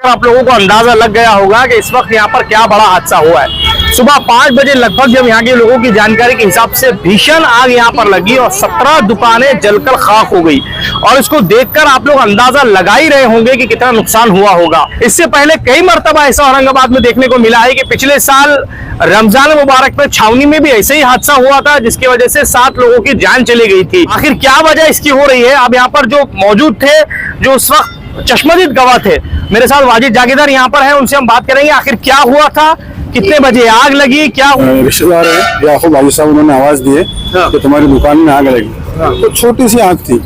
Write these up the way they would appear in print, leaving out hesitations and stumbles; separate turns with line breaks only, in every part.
आप लोगों को अंदाजा लग गया होगा कि इस वक्त यहाँ पर क्या बड़ा हादसा हुआ है। सुबह 5 बजे लगभग जब यहाँ के लोगों की जानकारी के हिसाब से भीषण आग यहाँ पर लगी और 17 दुकानें जलकर खाक हो गई। और इसको देखकर आप लोग अंदाजा लगा ही रहे होंगे कि कितना नुकसान हुआ होगा। इससे पहले कई मरतबा ऐसा औरंगाबाद में देखने को मिला है कि पिछले साल रमजान मुबारक में छावनी में भी ऐसे ही हादसा हुआ था, जिसकी वजह से 7 लोगों की जान चली गई थी। आखिर क्या वजह इसकी हो रही है? अब यहाँ पर जो मौजूद थे, जो उस वक्त चश्मदीद गवाह थे, मेरे साथ वाजिद जागीरदार यहाँ पर है, उनसे हम बात करेंगे आखिर क्या हुआ था, कितने बजे आग लगी, क्या
रिश्तेदार है याकूब भाई साहब, उन्होंने आवाज दी है कि तुम्हारी दुकान में आग लगी। तो छोटी सी आग थी।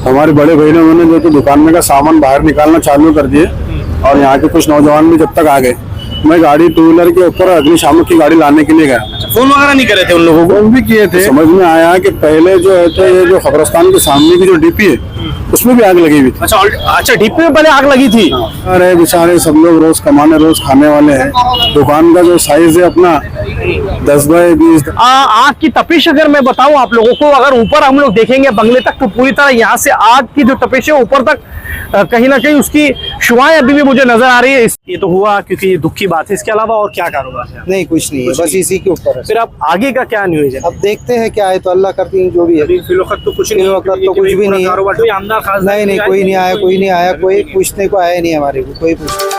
हमारे बड़े भाई ने उन्होंने जो तो दुकान में का सामान बाहर निकालना चालू कर दिए और यहाँ के कुछ नौजवान भी जब तक आ गए, मैं गाड़ी 2 व्हीलर के ऊपर अग्निशामक की गाड़ी लाने के लिए गया।
फोन वगैरह नहीं करे थे उन लोगों को?
फोन भी किए थे। समझ में आया कि पहले जो है तो ये जो खबरस्तान के सामने की जो डीपी है उसमें भी आग लगी हुई थी।
अच्छा, डीपी में पहले आग लगी थी।
अरे बेचारे सब लोग रोज कमाने रोज खाने वाले हैं। दुकान का जो साइज है अपना 10 बाय 20।
आग की तपिश अगर मैं बताऊं आप लोगों को, अगर ऊपर हम लोग देखेंगे बंगले तक, तो पूरी तरह यहाँ से आग की जो तपिश है ऊपर तक कहीं ना कहीं उसकी शुआएं अभी भी मुझे नजर आ रही है। ये तो हुआ क्योंकि ये दुख की बात है, इसके अलावा और क्या कारोबार है?
नहीं, कुछ नहीं है, बस इसी के ऊपर है।
फिर अब आगे का क्या न्यूज़ है?
अब देखते हैं क्या है, तो अल्लाह करती है जो भी है।
फिलहाल तो कुछ नहीं,
वक्त तो कुछ भी नहीं है। नहीं, कोई नहीं आया, कोई पूछने को आया नहीं हमारे को, कोई पूछ।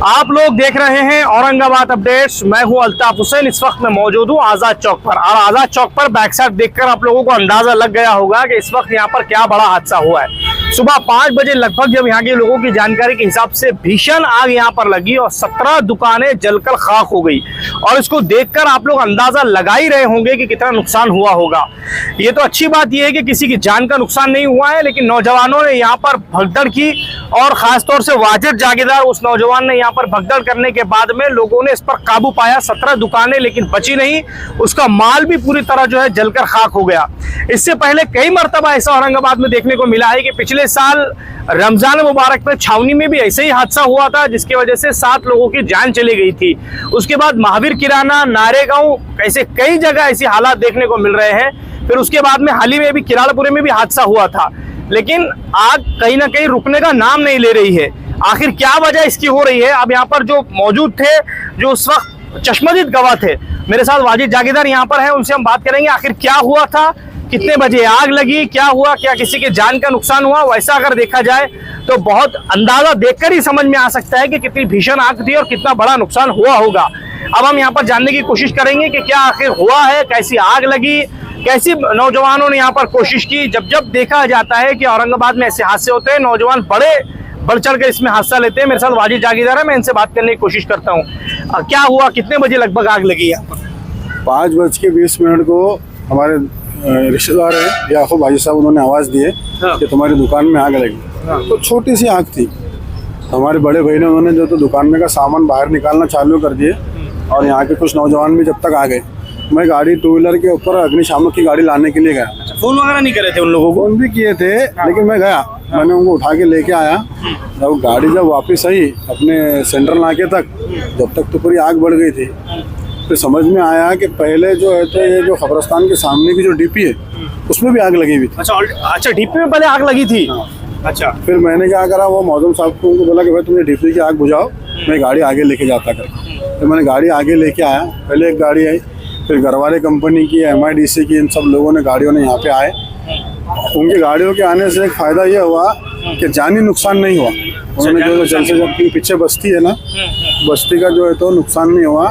आप लोग देख रहे हैं औरंगाबाद अपडेट्स। मैं हूं अल्ताफ हुसैन। इस वक्त मैं मौजूद हूं आजाद चौक पर, और आजाद चौक पर बैक साइड देखकर आप लोगों को अंदाजा लग गया होगा कि इस वक्त यहां पर क्या बड़ा हादसा हुआ है। सुबह 5 बजे लगभग जब यहाँ के लोगों की जानकारी के हिसाब से भीषण आग यहाँ पर लगी और 17 दुकानें जलकर खाक हो गई। और इसको देखकर आप लोग अंदाजा लगा ही रहे होंगे कि कितना नुकसान हुआ होगा। ये तो अच्छी बात यह है कि किसी की जान का नुकसान नहीं हुआ है, लेकिन नौजवानों ने यहाँ पर भगदड़ की, और खासतौर से वाजिद जागीरदार उस नौजवान ने यहाँ पर भगदड़ करने के बाद में लोगों ने इस पर काबू पाया। 17 दुकानें लेकिन बची नहीं, उसका माल भी पूरी तरह जो है जलकर खाक हो गया। इससे पहले कई मरतबा ऐसा औरंगाबाद में देखने को मिला है कि पिछले साल रमजान मुबारक में छावनी में भी ऐसे ही हादसा हुआ था, जिसकी वजह से 7 लोगों की जान चली गई थी। उसके बाद महावीर किराना, नारेगांव, ऐसे कई जगह ऐसी हालात देखने को मिल रहे हैं। फिर उसके बाद में हाल ही में भी किराड़पुरे में भी हादसा हुआ था, लेकिन आग कहीं ना कहीं रुकने का नाम नहीं ले रही है। आखिर क्या वजह इसकी हो रही है? अब यहाँ पर जो मौजूद थे, जो उस वक्त चश्मदीद गवाह थे, मेरे साथ वाजिद जागीरदार यहाँ पर है, उनसे हम बात करेंगे आखिर क्या हुआ था, कितने बजे आग लगी, क्या हुआ, क्या किसी के जान का नुकसान हुआ। वैसा अगर देखा जाए तो बहुत अंदाजा देखकर ही समझ में आ सकता है कि कितनी भीषण आग थी और कितना बड़ा नुकसान हुआ होगा। अब हम यहाँ पर जानने की कोशिश करेंगे कि क्या आखिर हुआ है, कैसी आग लगी, कैसी नौजवानों ने यहाँ पर कोशिश की। जब देखा जाता है कि औरंगाबाद में ऐसे हादसे होते हैं, नौजवान बढ़ चढ़ कर इसमें हादसा लेते हैं। मेरे साथ वाजिद जागीरदार है, मैं इनसे बात करने की कोशिश करता हूँ। क्या हुआ, कितने बजे लगभग आग लगी यहाँ पर?
5:20 को हमारे रिश्तेदार है याकूब भाई साहब, उन्होंने आवाज दी है कि तुम्हारी दुकान में आग लगी। तो छोटी सी आग थी। हमारे बड़े भाई ने उन्होंने जो तो दुकान में का सामान बाहर निकालना चालू कर दिए और यहाँ के कुछ नौजवान भी जब तक आ गए, मैं गाड़ी 2 व्हीलर के ऊपर अग्निशामक की गाड़ी लाने के लिए गया।
फोन वगैरह नहीं करे थे उन लोगों को?
फोन भी किए थे, लेकिन मैं गया, मैंने उनको उठा के लेके आया। जब गाड़ी वापस आई अपने सेंट्रल नाके तक, जब तक तो पूरी आग बढ़ गई थी। फिर समझ में आया कि पहले जो है तो ये जो खबरस्तान के सामने की जो डीपी है उसमें भी आग लगी हुई थी।
अच्छा, डीपी में पहले आग लगी थी। अच्छा,
फिर मैंने क्या करा, वो मौजूद साहब को उनको बोला कि भाई तुमने डीपी की आग बुझाओ, मैं गाड़ी आगे लेके जाता कर। तो मैंने गाड़ी आगे लेके आया। पहले एक गाड़ी आई, फिर गरवारे कंपनी की, MIDC की, इन सब लोगों ने गाड़ियों ने यहाँ पे आए। उनकी गाड़ियों के आने से एक फ़ायदा ये हुआ कि जानी नुकसान नहीं हुआ। उन्होंने जो जल से जब पीछे बस्ती है ना, बस्ती का जो है तो नुकसान नहीं हुआ।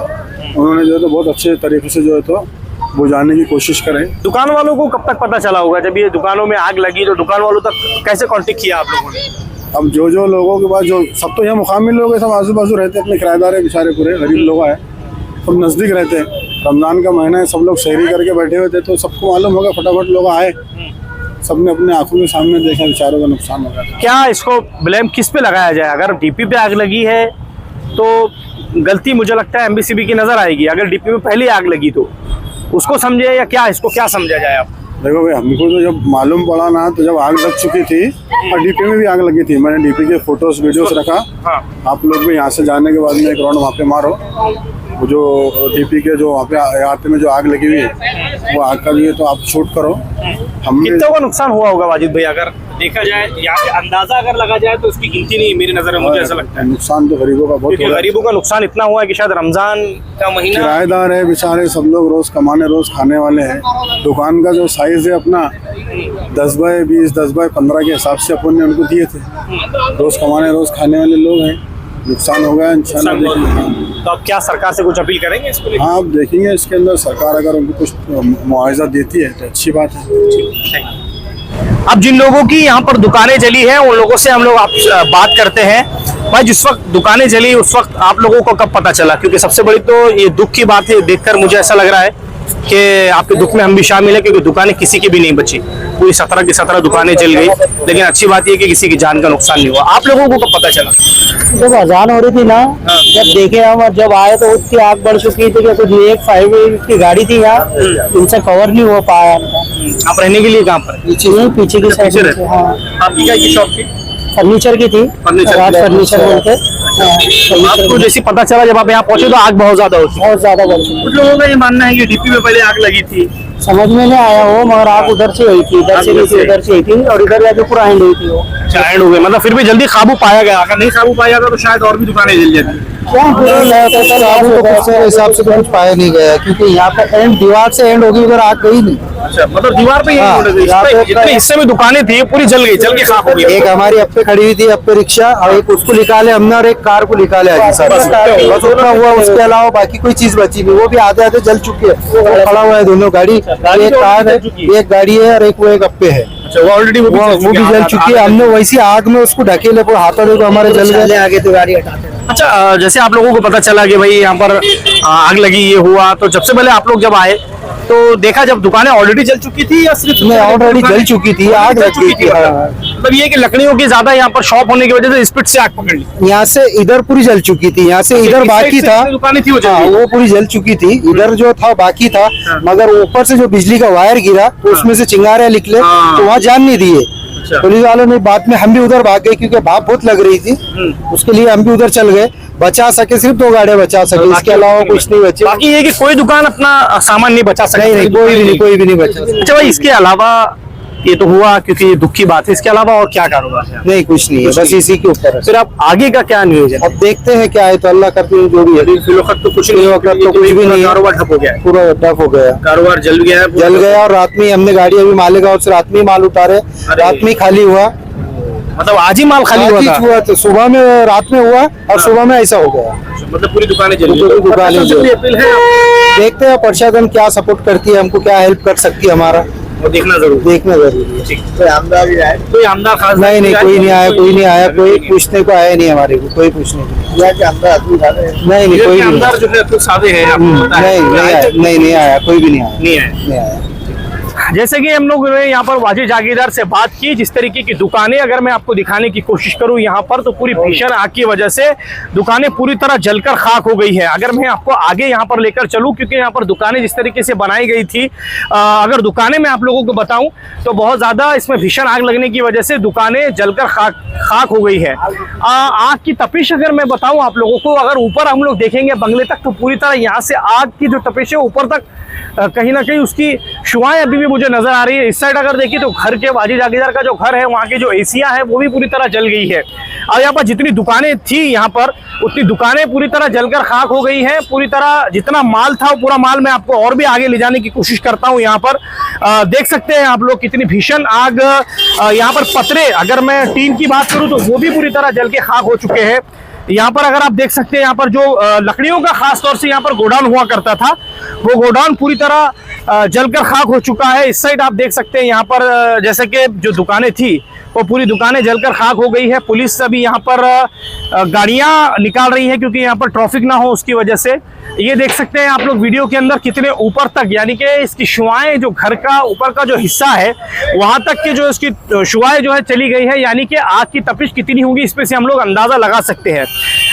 उन्होंने जो है तो बहुत अच्छे तरीके से जो है तो बुझाने की कोशिश करें।
दुकान वालों को कब तक पता चला होगा जब ये दुकानों में आग लगी? तो दुकान वालों तक कैसे कांटेक्ट किया आप लोगों ने?
अब जो लोगों के पास, जो सब तो यहाँ मुकामी लोग हैं, सब आजू बाजू रहते हैं, अपने किराएदार है बेचारे, पूरे गरीब लोग हैं, सब नज़दीक रहते हैं। रमज़ान का महीना है, सब लोग शहरी करके बैठे हुए थे, तो सबको मालूम होगा, फटाफट लोग आए, सबने अपने आंखों के सामने देखा बेचारों का नुकसान हो गया।
क्या इसको ब्लेम किस पे लगाया जाए? अगर डीपी पे आग लगी है तो गलती मुझे लगता है MBCB की नजर आएगी। अगर डीपी में पहले आग लगी तो उसको समझे, या क्या इसको क्या समझा जाए? आप
देखो भाई, हमको तो जब मालूम पड़ा ना, तो जब आग लग चुकी थी और डीपी में भी आग लगी थी, मैंने डीपी के फोटोज वीडियोस रखा। आप लोग भी यहाँ से जाने के बाद में एक राउंड वहाँ पे मारो, वो जो डीपी के जो वहाँ पे आते में जो आग लगी हुई है, वो आग का भी है, तो आप शूट करो।
कितने का नुकसान हुआ होगा वाजिद भाई? अगर देखा जाए यहाँ पे अंदाजा अगर लगा जाए तो उसकी गिनती नहीं है मेरी नजर में, मुझे ऐसा लगता है।
नुकसान तो गरीबों का बहुत
क्योंकि
हो रहा है।
गरीबों का नुकसान इतना हुआ है कि शायद रमजान का महीना
किराएदार है बेचारे, सब लोग रोज कमाने रोज खाने वाले हैं। दुकान का जो साइज है अपना 10 बाय 20 10 बाय 15 के हिसाब से अपन ने उनको दिए थे। रोज कमाने रोज खाने वाले लोग हैं, नुकसान हो गया इंशाल्लाह। देखेंगे।
तो अब क्या सरकार से कुछ अपील करेंगे इसको लेकर?
हाँ, अब देखेंगे इसके अंदर सरकार अगर उनको कुछ मुआवजा देती है तो अच्छी बात है।
अब जिन लोगों की यहाँ पर दुकानें जली है उन लोगों से हम लोग आप बात करते हैं। भाई, जिस वक्त दुकानें जली उस वक्त आप लोगों को कब पता चला? क्योंकि सबसे बड़ी तो ये दुख की बात है, देखकर मुझे ऐसा लग रहा है कि आपके दुख में हम भी शामिल है, क्योंकि दुकानें किसी की भी नहीं बची, पूरी 17 की 17 दुकानें जल गई। लेकिन अच्छी बात यह कि किसी की जान का नुकसान नहीं हुआ। आप लोगों को कब पता चला?
जब अजान हो रही थी ना, जब देखे हम और जब आए तो उसकी आग बढ़ चुकी थी कि कुछ एक 5 की गाड़ी थी यहाँ, इनसे कवर नहीं हो पाया।
आप रहने के लिए कहाँ पर?
पीछे की साइड में। हाँ,
आपकी क्या की शॉप थी?
फर्नीचर की थी, राज फर्नीचर बोलते।
आपको जैसे पता चला जब आप यहाँ पहुंचे तो आग बहुत ज्यादा होती?
बहुत ज्यादा बढ़ चुकी।
कुछ लोगों का ये मानना है कि डीपी में पहले आग लगी थी।
समझ में नहीं आया वो, मगर आग उधर से हुई थी, इधर से नहीं थी, उधर से हुई थी और इधर जाके पूरा एंड हुई थी वो।
एंड हो गए, मतलब फिर भी जल्दी काबू पाया गया। अगर नहीं काबू पाया जाता तो शायद और भी दुकानें जल जाती।
हिसाब से तो कुछ पाया नहीं गया, क्योंकि यहाँ पे एंड दीवार से एंड होगी, उधर आग गई नहीं।
अच्छा, मतलब दीवार पे
हाँ,
जितने हिस्से में दुकानें थी पूरी जल गई, जल के खाक हो गई।
एक हमारी अप्पे खड़ी हुई थी, अप्पे रिक्शा, और एक उसको निकाले हमने और एक कार को निकाले हाजी साहब। बस उतना हुआ, उसके अलावा बाकी कोई चीज बची नहीं। वो भी आधे आधे जल चुकी है, खड़ा हुआ है दोनों गाड़ी। एक कार है, एक गाड़ी है और एक वो एक अप्पे है।
अच्छा, वो ऑलरेडी वो
भी जल चुकी है। हमने वैसी आग में उसको ढकेले, पूरे हाथों देखो हमारे जल गए, आगे तो गाड़ी हटाते।
अच्छा, जैसे आप लोगों को पता चला कि भाई यहाँ पर आग लगी, ये हुआ, तो सबसे पहले आप लोग जब आए तो देखा जब दुकानें ऑलरेडी जल चुकी थी या सिर्फ
ऑलरेडी जल चुकी थी, आग लग गई थी।
मतलब ये कि लकड़ियों की ज्यादा यहाँ पर शॉप होने की वजह से स्पीड से आग पकड़ ली।
यहाँ से इधर पूरी जल चुकी थी, यहाँ से इधर बाकी था,
दुकानें थी
वो पूरी जल चुकी थी। इधर जो था बाकी था, मगर ऊपर से जो बिजली का वायर गिरा तो उसमें से चिंगारे निकले, तो वहाँ जान नहीं दिए पुलिस वालों ने। बाद में हम भी उधर भाग गए, क्योंकि भाप बहुत लग रही थी, उसके लिए हम भी उधर चल गए। बचा सके सिर्फ 2 गाड़ियां बचा सके, इसके अलावा कुछ नहीं बचे।
बाकी ये कि कोई दुकान अपना सामान नहीं बचा सकती।
नहीं, कोई भी नहीं बचा।
अच्छा भाई, इसके अलावा ये तो हुआ क्योंकि ये दुख की बात है, इसके अलावा और क्या कारोबार है?
नहीं, कुछ नहीं है, बस इसी के ऊपर है।
फिर अब आगे का क्या नियोजन?
अब देखते हैं क्या है, तो अल्लाह करते हैं जो भी है।
फिलहाल तो कुछ नहीं,
वक्त तो कुछ भी नहीं,
कारोबार ठप हो गया है,
पूरा ठप हो गया,
कारोबार जल गया है,
जल गया। और रात में हमने गाड़ी अभी मालेगांव से रात में माल उतारे, रात में खाली हुआ।
मतलब आज ही माल खाली हुआ था?
तो सुबह में, रात में हुआ और सुबह में ऐसा हो गया।
मतलब पूरी दुकानें जल गई।
दुकानें
अपील है,
देखते हैं प्रशासन क्या सपोर्ट करती है, हमको क्या हेल्प कर सकती है, हमारा
वो देखना जरूरी
है।
कोई आमदार खास
नहीं, कोई नहीं आया, कोई पूछने को आया नहीं हमारे को, कोई पूछने को नहीं, कोई
आमदार जो है तो सादे हैं,
नहीं आया, कोई भी
नहीं आया। जैसे कि हम लोग ने यहाँ पर वाजिद जागीरदार से बात की, जिस तरीके की दुकानें अगर मैं आपको दिखाने की कोशिश करूँ यहाँ पर, तो पूरी भीषण आग की वजह से दुकानें पूरी तरह जलकर खाक हो गई है। अगर मैं आपको आगे यहाँ पर लेकर चलूँ, क्योंकि यहाँ पर दुकानें जिस तरीके से बनाई गई थी, अगर दुकानें मैं आप लोगों को बताऊं तो बहुत ज़्यादा इसमें भीषण आग लगने की वजह से दुकानें जलकर खाक हो गई है। आग की तपिश अगर मैं बताऊँ आप लोगों को, अगर ऊपर हम लोग देखेंगे बंगले तक, तो पूरी तरह यहाँ से आग की जो तपिश है ऊपर तक कहीं ना कहीं उसकी शुआएं अभी भी मुझे नजर आ रही है। इस साइड अगर देखिए तो घर के वाजिद जागीरदार का जो घर है, वहाँ की जो एसियां है वो भी पूरी तरह जल गई है। और यहाँ पर जितनी दुकानें थी यहाँ पर, उतनी दुकानें पूरी तरह जलकर खाक हो गई हैं। पूरी तरह जितना माल था वो पूरा माल मैं आपको और भी आगे ले जाने की कोशिश करता हूँ। यहाँ पर देख सकते हैं आप लोग कितनी भीषण आग। यहाँ पर पतरे, अगर मैं टीन की बात करूँ तो वो भी पूरी तरह जल के खाक हो चुके हैं। यहाँ पर अगर आप देख सकते हैं, यहाँ पर जो लकड़ियों का खास तौर से यहाँ पर गोडाउन हुआ करता था, वो गोडाउन पूरी तरह जलकर खाक हो चुका है। इस साइड आप देख सकते हैं यहाँ पर जैसे कि जो दुकानें थी वो पूरी दुकानें जलकर खाक हो गई है। पुलिस अभी यहाँ पर गाड़ियां निकाल रही है, क्योंकि यहाँ पर ट्रैफिक ना हो उसकी वजह से। ये देख सकते हैं आप लोग वीडियो के अंदर कितने ऊपर तक, यानी कि इसकी शुआएं, जो घर का ऊपर का जो हिस्सा है वहां तक की जो इसकी शुआएं जो है चली गई है। यानी कि आग की तपिश कितनी होगी इस पे से हम लोग अंदाजा लगा सकते हैं।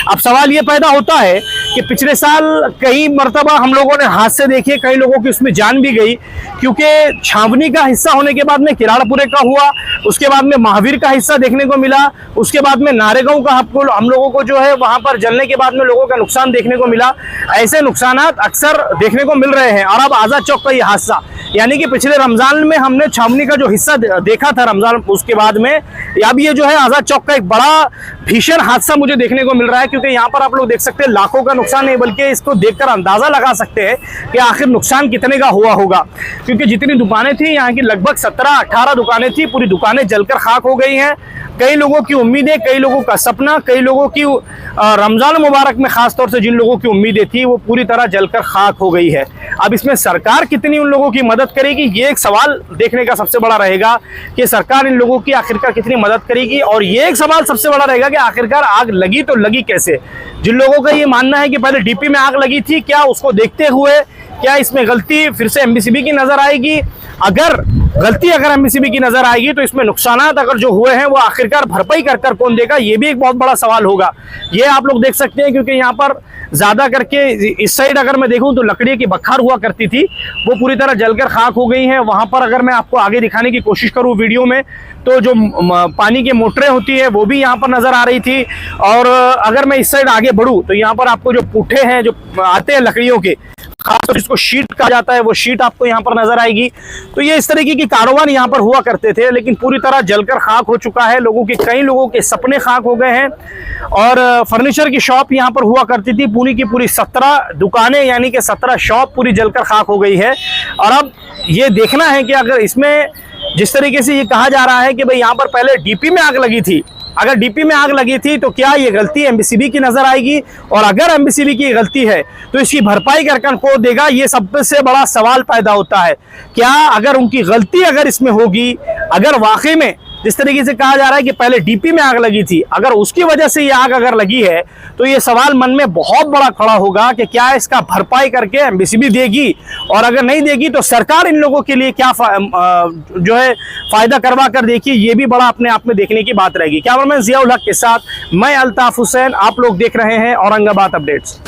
अब सवाल ये पैदा होता है कि पिछले साल कई मरतबा हम लोगों ने हादसे देखे, कई लोगों की उसमें जान भी गई, क्योंकि छावनी का हिस्सा होने के बाद में किराड़पुरे का हुआ, उसके बाद में महावीर का हिस्सा देखने को मिला, उसके बाद में नारेगांव का हम लोगों को जो है वहां पर जलने के बाद में लोगों का नुकसान देखने को मिला। ऐसे नुकसान अक्सर देखने को मिल रहे हैं। और अब आजाद चौक का ये हादसा, यानी कि पिछले रमजान में हमने छावनी का जो हिस्सा देखा था रमजान, उसके बाद में अब ये जो है आजाद चौक का एक बड़ा भीषण हादसा मुझे देखने को मिल रहा है, क्योंकि यहाँ पर आप लोग देख सकते हैं लाखों का नुकसान नहीं, बल्कि इसको देखकर अंदाजा लगा सकते हैं कि आखिर नुकसान कितने का हुआ होगा। क्योंकि जितनी दुकानें थी यहाँ की, लगभग 17-18 दुकानें थी, पूरी दुकानें जलकर खाक हो गई हैं। कई लोगों की उम्मीदें, कई लोगों का सपना, कई लोगों की रमजान मुबारक में खासतौर से जिन लोगों की उम्मीदें थी वो पूरी तरह जलकर खाक हो गई है। अब इसमें सरकार कितनी उन लोगों की मदद करेगी, ये एक सवाल देखने का सबसे बड़ा रहेगा कि सरकार इन लोगों की आखिरकार कितनी मदद करेगी। और ये एक सवाल सबसे बड़ा रहेगा कि आखिरकार आग लगी तो लगी कैसे। जिन लोगों का ये मानना है कि पहले डीपी में आग लगी थी, क्या उसको देखते हुए क्या इसमें गलती फिर से एमबीसीबी की नजर आएगी? अगर गलती एमबीसीबी की नजर आएगी तो इसमें नुकसानात अगर जो हुए हैं वो आखिरकार भरपाई कर कौन देगा, ये भी एक बहुत बड़ा सवाल होगा। ये आप लोग देख सकते हैं, क्योंकि यहाँ पर ज्यादा करके इस साइड अगर मैं देखूं तो लकड़ी की बखार हुआ करती थी, वो पूरी तरह जलकर खाक हो गई है। वहां पर अगर मैं आपको आगे दिखाने की कोशिश करूं वीडियो में, तो जो पानी की मोटरें होती है वो भी यहाँ पर नजर आ रही थी। और अगर मैं इस साइड आगे बढ़ूं तो यहाँ पर आपको जो पुट्ठे हैं जो आते हैं लकड़ियों के, खासतौर जिसको शीट कहा जाता है, वो शीट आपको यहाँ पर नजर आएगी। तो ये इस तरीके की कारोबार यहाँ पर हुआ करते थे, लेकिन पूरी तरह जलकर खाक हो चुका है। कई लोगों के सपने खाक हो गए हैं। और फर्नीचर की शॉप यहाँ पर हुआ करती थी, पूरी की पूरी 17 दुकानें यानी कि 17 शॉप पूरी जलकर खाक हो गई है। और अब ये देखना है कि अगर इसमें जिस तरीके से ये कहा जा रहा है कि भाई यहाँ पर पहले डीपी में आग लगी थी, अगर डीपी में आग लगी थी तो क्या ये गलती एमबीसीबी की नजर आएगी? और अगर एमबीसीबी की गलती है तो इसकी भरपाई कर कौन देगा? ये सबसे बड़ा सवाल पैदा होता है। क्या अगर उनकी गलती अगर इसमें होगी, अगर वाकई में जिस तरीके से कहा जा रहा है कि पहले डीपी में आग लगी थी, अगर उसकी वजह से ये आग अगर लगी है तो ये सवाल मन में बहुत बड़ा खड़ा होगा कि क्या इसका भरपाई करके एमबीसीबी देगी? और अगर नहीं देगी तो सरकार इन लोगों के लिए क्या जो है फायदा करवा कर देखिए, ये भी बड़ा अपने आप में देखने की बात रहेगी। कैमरामैन जियाउल हक के साथ मैं अल्ताफ हुसैन, आप लोग देख रहे हैं औरंगाबाद अपडेट्स।